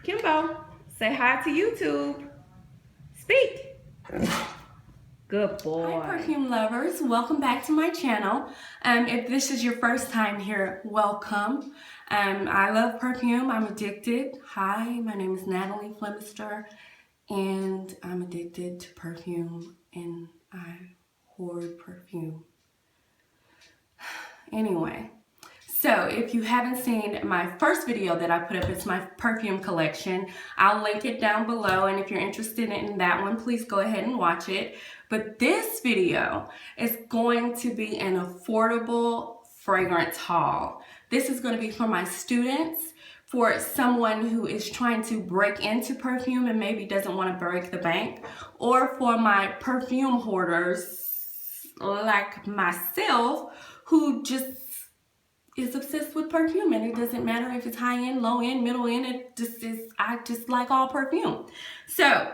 Kimbo, say hi to YouTube. Speak. Good boy. Hi perfume lovers, welcome back to my channel. If this is your first time here, welcome. I love perfume, I'm addicted. Hi, my name is Natalie Flemister and I'm addicted to perfume and I hoard perfume. Anyway, so if you haven't seen my first video that I put up, it's my perfume collection. I'll link it down below, and if you're interested in that one, please go ahead and watch it. But this video is going to be an affordable fragrance haul. This is going to be for my students, for someone who is trying to break into perfume and maybe doesn't want to break the bank, or for my perfume hoarders like myself who just is obsessed with perfume, and it doesn't matter if it's high end, low end, middle end. It just is, I just like all perfume. So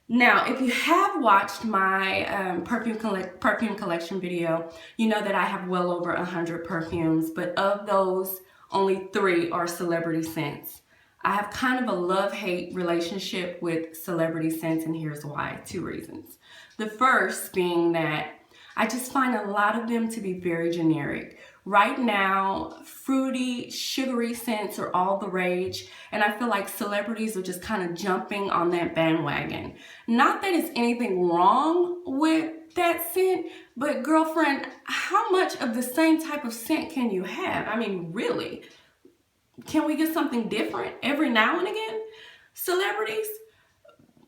now, if you have watched my perfume collection video, you know that I have well over 100 perfumes, but of those, only 3 are celebrity scents. I have kind of a love-hate relationship with celebrity scents, and here's why. 2 reasons. The first being that I just find a lot of them to be very generic. Right now, fruity, sugary scents are all the rage, and I feel like celebrities are just kind of jumping on that bandwagon. Not that it's anything wrong with that scent, but girlfriend, how much of the same type of scent can you have? I mean, really? Can we get something different every now and again? Celebrities?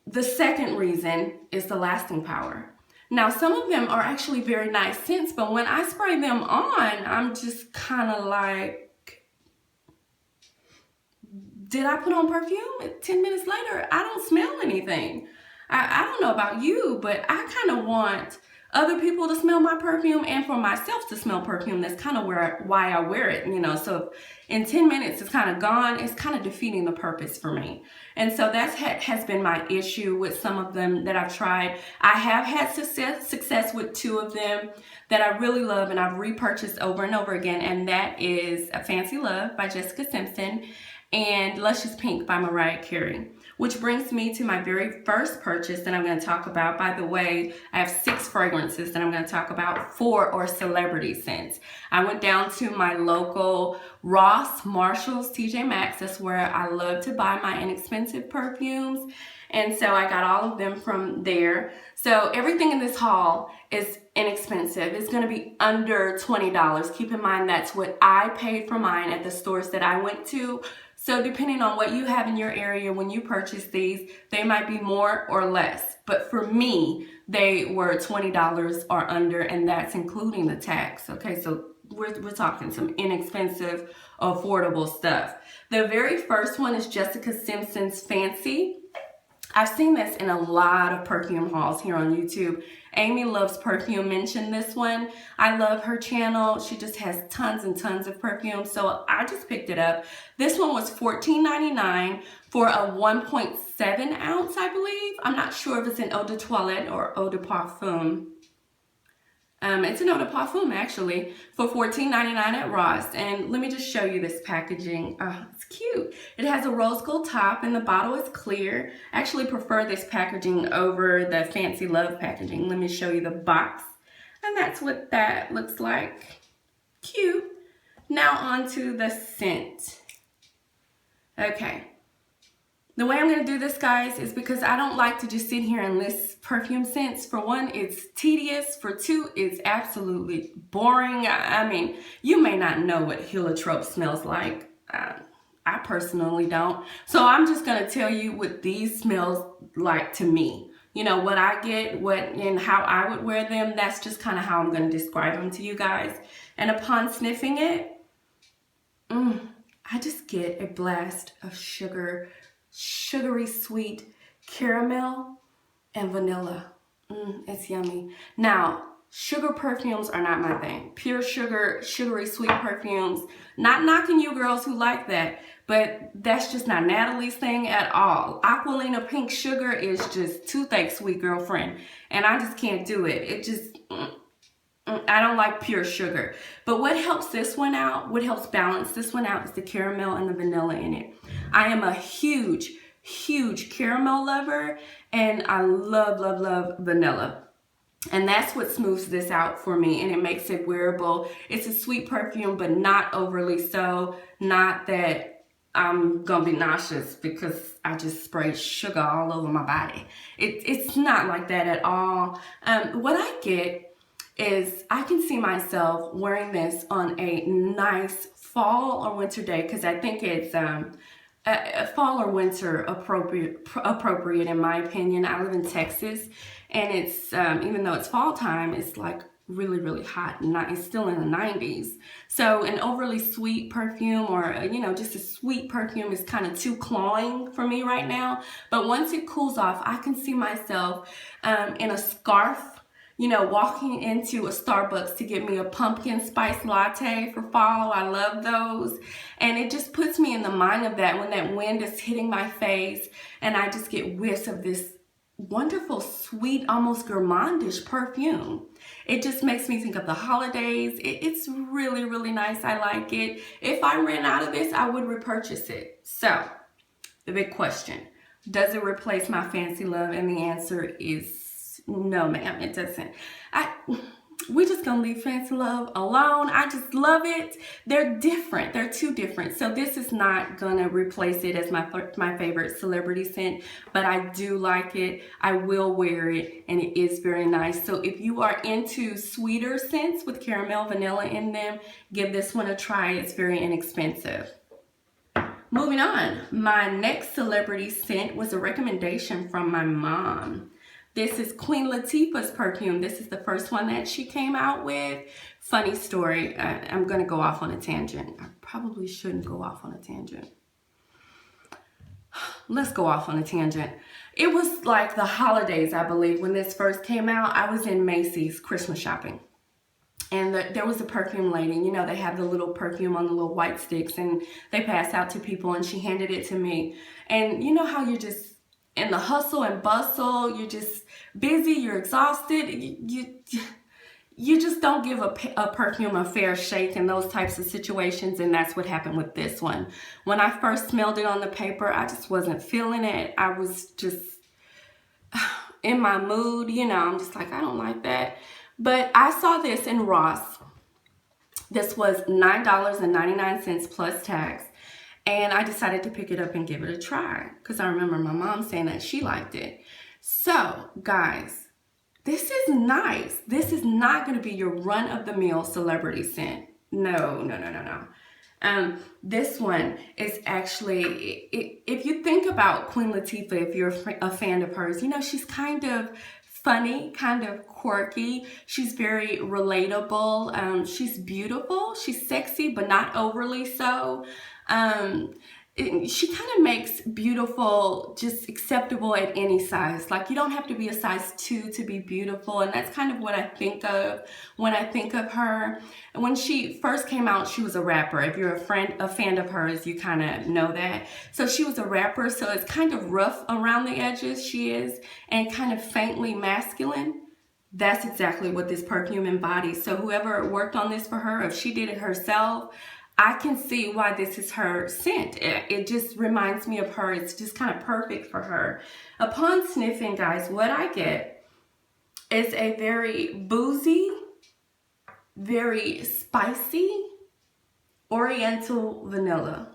The second reason is the lasting power. Now, some of them are actually very nice scents, but when I spray them on, I'm just kind of like, did I put on perfume? 10 minutes later, I don't smell anything. I don't know about you, but I kind of want other people to smell my perfume and for myself to smell perfume. That's kind of why I wear it, you know. So in 10 minutes it's kind of gone. It's kind of defeating the purpose for me. And so that has been my issue with some of them that I've tried. I have had success with 2 of them that I really love and I've repurchased over and over again, and that is A Fancy Love by Jessica Simpson and Luscious Pink by Mariah Carey. Which brings me to my very first purchase that I'm going to talk about. By the way, I have 6 fragrances that I'm going to talk about. 4 are celebrity scents. I went down to my local Ross, Marshalls, TJ Maxx. That's where I love to buy my inexpensive perfumes. And so I got all of them from there. So everything in this haul is inexpensive. It's going to be under $20. Keep in mind that's what I paid for mine at the stores that I went to. So depending on what you have in your area when you purchase these, they might be more or less. But for me, they were $20 or under, and that's including the tax. Okay, so we're talking some inexpensive, affordable stuff. The very first one is Jessica Simpson's Fancy. I've seen this in a lot of perfume hauls here on YouTube. Amy Loves Perfume mentioned this one. I love her channel. She just has tons and tons of perfume, so I just picked it up. This one was $14.99 for a 1.7 ounce, I believe. I'm not sure if it's an Eau De Toilette or Eau De Parfum. It's an Eau De Parfum, actually, for $14.99 at Ross. And let me just show you this packaging. Oh, it's cute. It has a rose gold top and the bottle is clear. I actually prefer this packaging over the Fancy Love packaging. Let me show you the box. And that's what that looks like. Cute. Now on to the scent. Okay. The way I'm going to do this, guys, is because I don't like to just sit here and list perfume scents. For one, it's tedious. For 2, it's absolutely boring. I mean, you may not know what heliotrope smells like. I personally don't. So I'm just going to tell you what these smells like to me. You know, what I get, and how I would wear them, that's just kind of how I'm going to describe them to you guys. And upon sniffing it, I just get a blast of sugary sweet caramel and vanilla. It's yummy. Now, sugar perfumes are not my thing. Pure sugar, sugary sweet perfumes. Not knocking you girls who like that, but that's just not Natalie's thing at all. Aquilina Pink Sugar is just toothache sweet, girlfriend, and I just can't do it. It just, I don't like pure sugar. But what helps this one out, what helps balance this one out is the caramel and the vanilla in it. I am a huge huge caramel lover, and I love, love, love vanilla. And that's what smooths this out for me, and it makes it wearable. It's a sweet perfume, but not overly so. Not that I'm gonna be nauseous because I just sprayed sugar all over my body. It's not like that at all. What I get is I can see myself wearing this on a nice fall or winter day, because I think it's a fall or winter appropriate in my opinion. I live in Texas, and it's even though it's fall time, it's like really, really hot, and it's still in the 90s. So an overly sweet perfume, or just a sweet perfume, is kind of too cloying for me right now. But once it cools off, I can see myself in a scarf, walking into a Starbucks to get me a pumpkin spice latte for fall. I love those. And it just puts me in the mind of that when that wind is hitting my face and I just get whiffs of this wonderful, sweet, almost gourmandish perfume. It just makes me think of the holidays. It's really, really nice. I like it. If I ran out of this, I would repurchase it. So, the big question, does it replace my Fancy Love? And the answer is no, ma'am, it doesn't. We're just gonna leave Fancy Love alone. I just love it. They're different. They're too different. So this is not gonna replace it as my favorite celebrity scent, but I do like it. I will wear it, and it is very nice. So if you are into sweeter scents with caramel, vanilla in them, give this one a try. It's very inexpensive. Moving on, my next celebrity scent was a recommendation from my mom. This is Queen Latifah's perfume. This is the first one that she came out with. Funny story. I'm going to go off on a tangent. I probably shouldn't go off on a tangent. Let's go off on a tangent. It was like the holidays, I believe, when this first came out. I was in Macy's Christmas shopping. And there was a perfume lady. They have the little perfume on the little white sticks, and they pass out to people, and she handed it to me. And you know how you're just in the hustle and bustle, you're just busy, you're exhausted, you just don't give a perfume a fair shake in those types of situations, and that's what happened with this one. When I first smelled it on the paper, I just wasn't feeling it. I was just in my mood, I'm just like, I don't like that. But I saw this in Ross. This was $9.99 plus tax. And I decided to pick it up and give it a try because I remember my mom saying that she liked it. So, guys, this is nice. This is not going to be your run-of-the-mill celebrity scent. No. This one is actually, if you think about Queen Latifah, if you're a fan of hers, she's kind of funny, kind of quirky. She's very relatable. She's beautiful. She's sexy, but not overly so. She kind of makes beautiful just acceptable at any size. Like, you don't have to be a size 2 to be beautiful, and that's kind of what I think of when I think of her. When she first came out, she was a rapper. If you're a fan of hers, you kind of know that. So she was a rapper, so it's kind of rough around the edges, she is, and kind of faintly masculine. That's exactly what this perfume embodies. So whoever worked on this for her, if she did it herself, I can see why this is her scent. It just reminds me of her. It's just kind of perfect for her. Upon sniffing, guys, what I get is a very boozy, very spicy, oriental vanilla.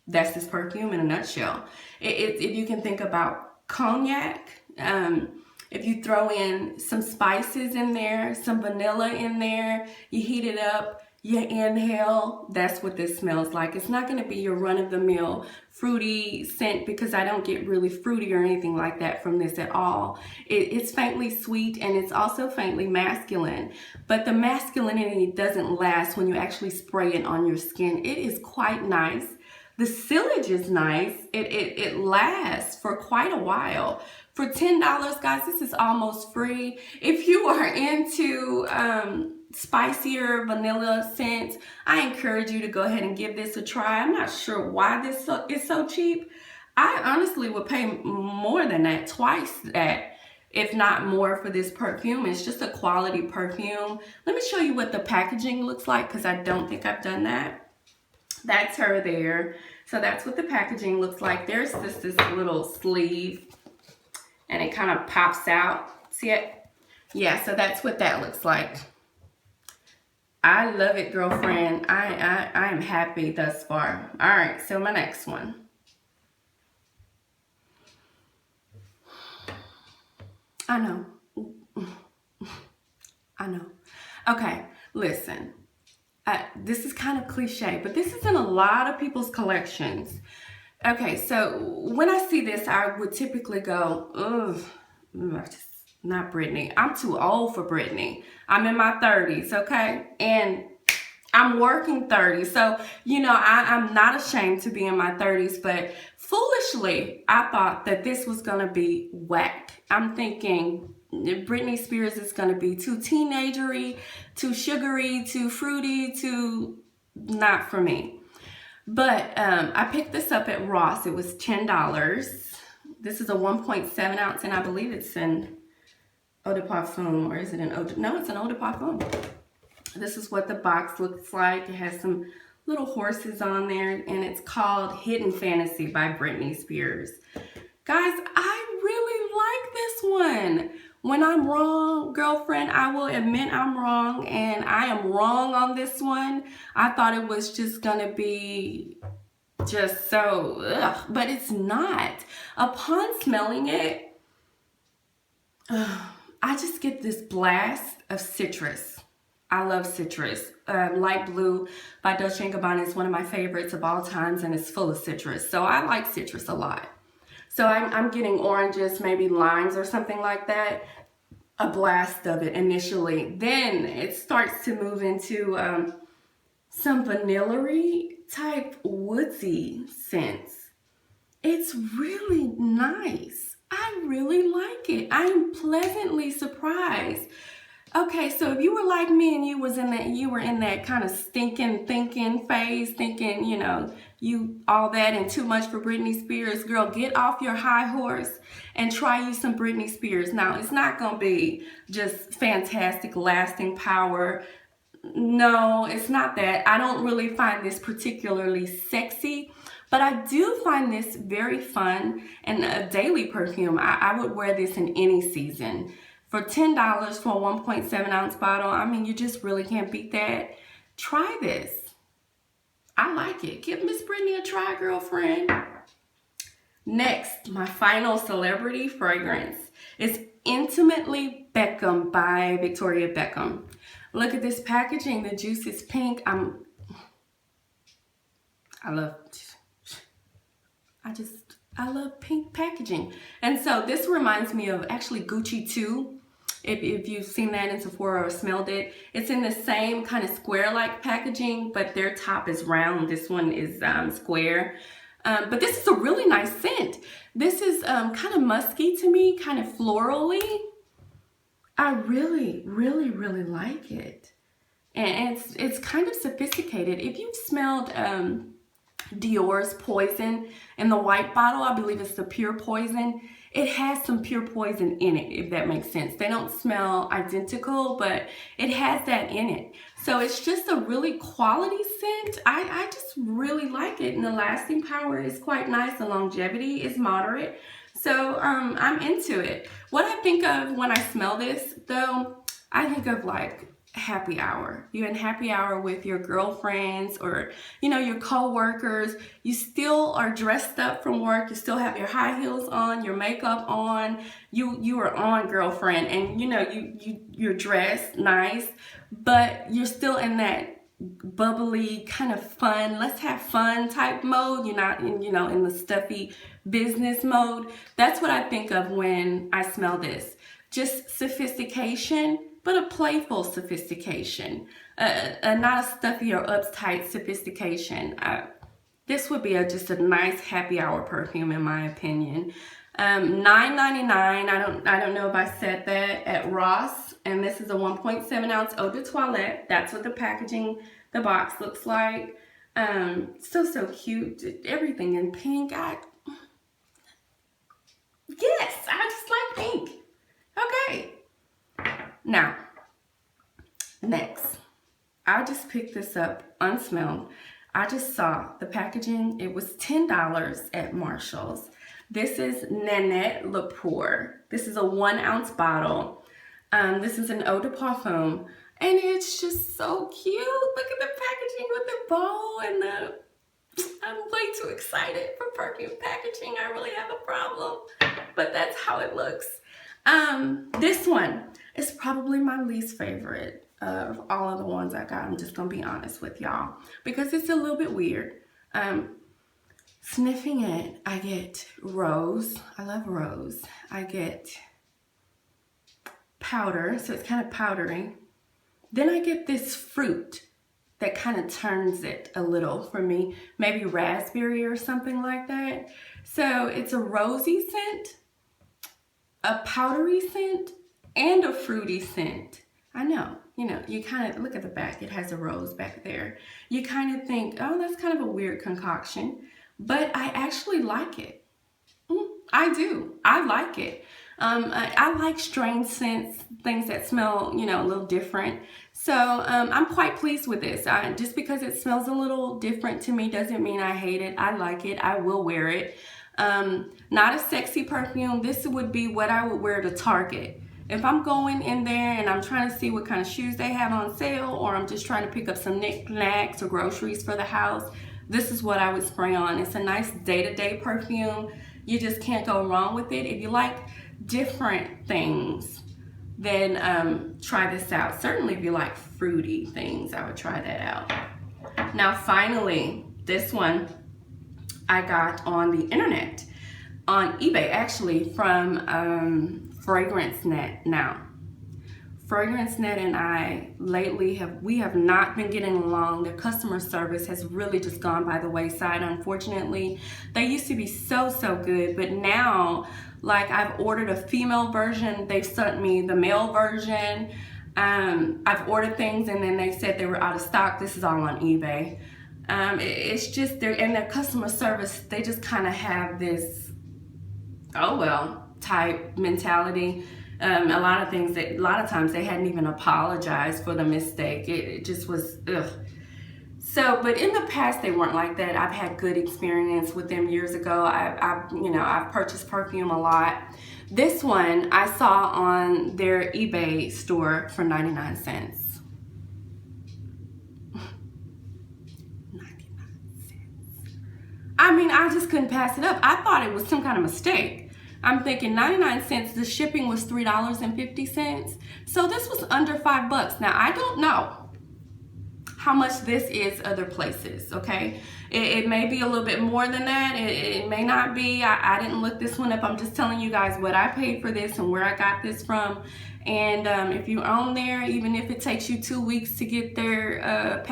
That's this perfume in a nutshell. If you can think about cognac, if you throw in some spices in there, some vanilla in there, you heat it up, you inhale, that's what this smells like. It's not going to be your run-of-the-mill fruity scent because I don't get really fruity or anything like that from this at all. It's faintly sweet, and it's also faintly masculine. But the masculinity doesn't last when you actually spray it on your skin. It is quite nice. The sillage is nice. It lasts for quite a while. For $10, guys, this is almost free. If you are into spicier vanilla scents, I encourage you to go ahead and give this a try. I'm not sure why this is so cheap. I honestly would pay more than that, twice that, if not more, for this perfume. It's just a quality perfume. Let me show you what the packaging looks like because I don't think I've done that. That's her there. So that's what the packaging looks like. There's this little sleeve, and it kind of pops out. See it? Yeah, so that's what that looks like. I love it, girlfriend. I am happy thus far. All right, so my next one. I know. I know. Okay, listen. This is kind of cliche, but this is in a lot of people's collections. Okay, so when I see this, I would typically go, ugh, not Britney. I'm too old for Britney. I'm in my 30s, okay? And I'm working 30, so, you know, I'm not ashamed to be in my 30s, but foolishly, I thought that this was gonna be whack. I'm thinking Britney Spears is gonna be too teenagery, too sugary, too fruity, too not for me. But I picked this up at Ross. It was $10. This is a 1.7 ounce, and I believe it's an Eau De Parfum, or is it an no, it's an Eau De Parfum. This is what the box looks like. It has some little horses on there, and it's called Hidden Fantasy by Britney Spears. Guys, I really like this one. When I'm wrong, girlfriend, I will admit I'm wrong, and I am wrong on this one. I thought it was just gonna be just so, ugh, but it's not. Upon smelling it, I just get this blast of citrus. I love citrus. Light Blue by Dolce & Gabbana is one of my favorites of all times, and it's full of citrus. So I like citrus a lot. So I'm getting oranges, maybe limes or something like that. A blast of it initially. Then it starts to move into some vanilla-y type woodsy scents. It's really nice. I really like it. I am pleasantly surprised. Okay, so if you were like me and you were in that kind of stinking thinking phase, thinking, you know, you all that and too much for Britney Spears, girl, get off your high horse and try you some Britney Spears. Now, it's not going to be just fantastic lasting power. No, it's not that. I don't really find this particularly sexy, but I do find this very fun and a daily perfume. I would wear this in any season. For $10 for a 1.7 ounce bottle, I mean, you just really can't beat that. Try this. I like it. Give Miss Brittany a try, girlfriend. Next, my final celebrity fragrance is Intimately Beckham by Victoria Beckham. Look at this packaging. The juice is pink. I love pink packaging. And so this reminds me of actually Gucci 2. If you've seen that in Sephora or smelled it, it's in the same kind of square-like packaging, but their top is round. This one is square. But this is a really nice scent. This is kind of musky to me, kind of florally. I really, really, really like it. And it's kind of sophisticated. If you've smelled Dior's Poison in the white bottle, I believe it's the Pure Poison. It has some pure poison in it, if that makes sense. They don't smell identical, but it has that in it. So it's just a really quality scent. I just really like it, and the lasting power is quite nice. The longevity is moderate. So I'm into it. What I think of when I smell this, though, I think of like happy hour. You're in happy hour with your girlfriends or, you know, your co-workers. You still are dressed up from work. You still have your high heels on, your makeup on. You are on, girlfriend, and you know you're dressed nice, but you're still in that bubbly kind of fun, let's have fun type mode. You're not in, you know, in the stuffy business mode. That's what I think of when I smell this. Just sophistication, but a playful sophistication, not a stuffy or uptight sophistication. This would be just a nice happy hour perfume, in my opinion. $9.99. I don't know if I said that, at Ross, and this is a 1.7 ounce Eau de Toilette. That's what the packaging, the box looks like. So cute. Everything in pink. Yes, I just like pink. Okay. Now, next, I just picked this up unsmelled. I just saw the packaging. It was $10 at Marshall's. This is Nanette Lepore. This is a 1 ounce bottle. This is an Eau De Parfum. And it's just so cute. Look at the packaging with the bow and I'm way too excited for perfume packaging. I really have a problem, but that's how it looks. This one is probably my least favorite of all of the ones I got. I'm just gonna be honest with y'all because it's a little bit weird. Sniffing it, I get rose. I love rose. I get powder, so it's kind of powdery. Then I get this fruit that kind of turns it a little for me, maybe raspberry or something like that. So it's a rosy scent, a powdery scent, and a fruity scent. I know, you kind of look at the back, it has a rose back there. You kind of think, oh, that's kind of a weird concoction, but I actually like it. I do, I like it. I like strange scents, things that smell, a little different. So I'm quite pleased with this. Just because it smells a little different to me doesn't mean I hate it. I like it. I will wear it. Not a sexy perfume. This would be what I would wear to Target. If I'm going in there and I'm trying to see what kind of shoes they have on sale, or I'm just trying to pick up some knickknacks or groceries for the house, this is what I would spray on. It's a nice day-to-day perfume. You just can't go wrong with it. If you like different things, then try this out. Certainly if you like fruity things, I would try that out. Now finally, this one I got on the internet, on eBay actually, from Fragrance Net. Now Fragrance Net and I lately have not been getting along. Their customer service has really just gone by the wayside, unfortunately. They used to be so good, but now, like, I've ordered a female version, they've sent me the male version. I've ordered things and then they said they were out of stock. This is all on eBay. It's just, their customer service, they just kind of have this, oh well, type mentality. A lot of times they hadn't even apologized for the mistake. It just was, ugh. So, but in the past they weren't like that. I've had good experience with them years ago. I've purchased perfume a lot. This one I saw on their eBay store for 99 cents. 99 cents. I mean, I just couldn't pass it up. I thought it was some kind of mistake. I'm thinking 99 cents, the shipping was $3.50. So this was under $5. Now, I don't know how much this is other places, okay? It may be a little bit more than that. It may not be. I didn't look this one up. I'm just telling you guys what I paid for this and where I got this from. And if you're on there, even if it takes you 2 weeks to get their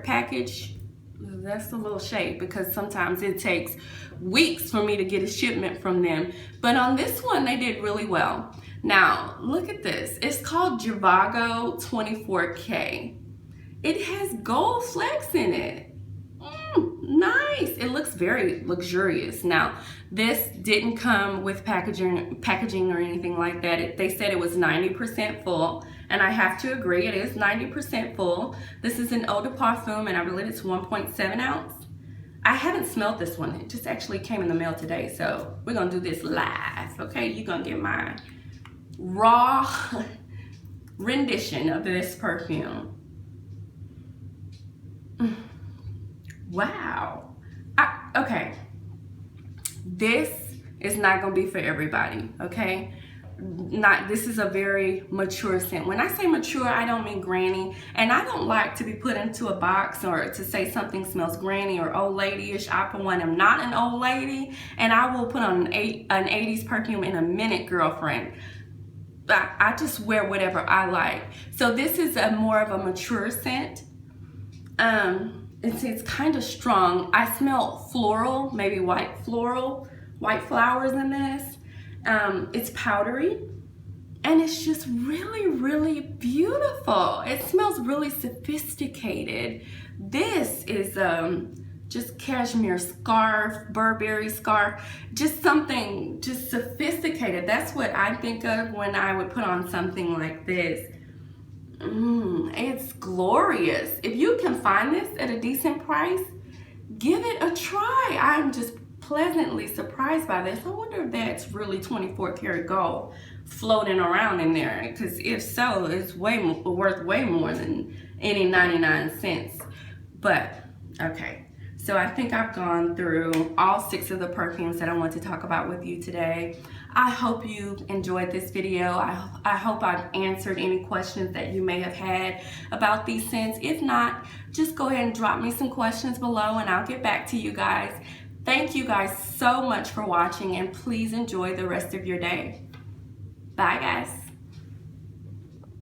package, that's a little shade because sometimes it takes weeks for me to get a shipment from them. But on this one, they did really well. Now, look at this. It's called Jivago 24K. It has gold flecks in it. Nice. It looks very luxurious. Now, this didn't come with packaging or anything like that. They said it was 90% full, and I have to agree, it is 90% full. This is an Eau De Parfum, and I believe it's 1.7 ounce. I haven't smelled this one. It just actually came in the mail today, so we're gonna do this live, okay? You're gonna get my raw rendition of this perfume. Wow. Okay. This is not gonna be for everybody, okay? This is a very mature scent. When I say mature, I don't mean granny, and I don't like to be put into a box or to say something smells granny or old lady-ish. I, for one, am not an old lady, and I will put on an 80s perfume in a minute, girlfriend. I just wear whatever I like. So this is more of a mature scent. It's kind of strong. I smell floral, maybe white flowers in this. It's powdery, and it's just really beautiful. It smells really sophisticated. This is just cashmere scarf, Burberry scarf, just something just sophisticated. That's what I think of when I would put on something like this. It's glorious. If you can find this at a decent price, give it a try. I'm just pleasantly surprised by this. I wonder if that's really 24 karat gold floating around in there, because if so, it's worth way more than any 99 cents. But okay, so I think I've gone through all 6 of the perfumes that I want to talk about with you today. I hope you enjoyed this video. I hope I've answered any questions that you may have had about these scents. If not, just go ahead and drop me some questions below and I'll get back to you guys. Thank you guys so much for watching, and please enjoy the rest of your day. Bye guys.